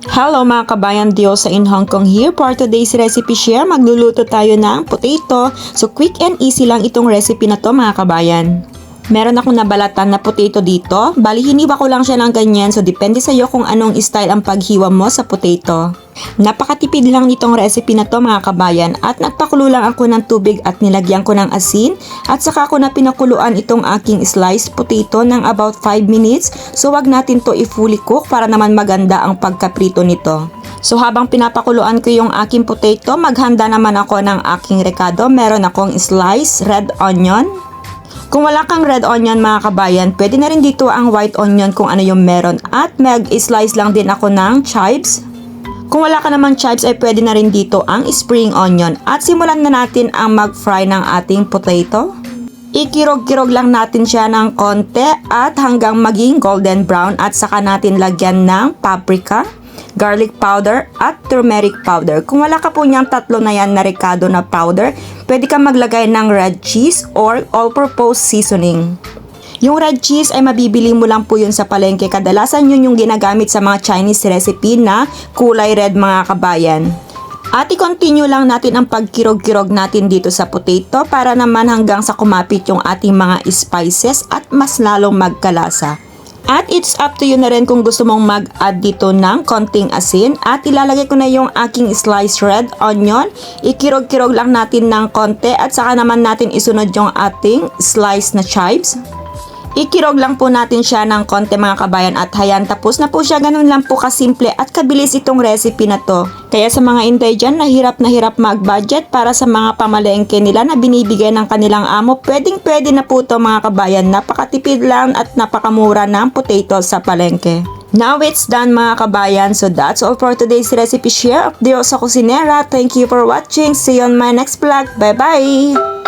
Hello mga kabayan, Diosa in Hong Kong here. For today's recipe share, magluluto tayo ng potato. So quick and easy lang itong recipe na to mga kabayan. Meron akong nabalatan na potato dito. Bali, hiniwa ko lang siya ng ganyan. So depende sa iyo kung anong style ang paghiwa mo sa potato. Napakatipid lang nitong recipe na to mga kabayan. At nagpakulo lang ako ng tubig at nilagyan ko ng asin. At saka ko na pinakuluan itong aking sliced potato ng about 5 minutes. So wag natin to i-fully cook para naman maganda ang pagkaprito nito. So habang pinapakuluan ko yung aking potato, maghanda naman ako ng aking rekado. Meron akong sliced red onion. Kung wala kang red onion mga kabayan, pwede na rin dito ang white onion kung ano yung meron. At mag-slice lang din ako ng chives. Kung wala ka namang chives ay pwede na rin dito ang spring onion. At simulan na natin ang mag-fry ng ating potato. Ikirog-kirog lang natin siya ng konti at hanggang maging golden brown at saka natin lagyan ng paprika, garlic powder at turmeric powder. Kung wala ka po niyang tatlo na yan na ricado na powder, pwede ka maglagay ng red cheese or all-purpose seasoning. Yung red cheese ay mabibili mo lang po yun sa palengke. Kadalasan yun yung ginagamit sa mga Chinese recipe na kulay red mga kabayan. At i-continue lang natin ang pagkirog-kirog natin dito sa potato para naman hanggang sa kumapit yung ating mga spices at mas lalong magkalasa. At it's up to you na rin kung gusto mong mag-add dito ng konting asin. At ilalagay ko na yung aking sliced red onion. Ikirog-kirog lang natin ng konti at saka naman natin isunod yung ating sliced na chives. Ikirog lang po natin siya ng konti mga kabayan at hayan, tapos na po siya. Ganun lang po kasimple at kabilis itong recipe na to. Kaya sa mga intay dyan na hirap mag-budget para sa mga pamalengke nila na binibigay ng kanilang amo, pwedeng-pwede na po to mga kabayan. Napakatipid lang at napakamura ng potato sa palengke. Now it's done mga kabayan. So that's all for today's recipe share of Diosa Cucinera. Thank you for watching. See you on my next vlog. Bye bye!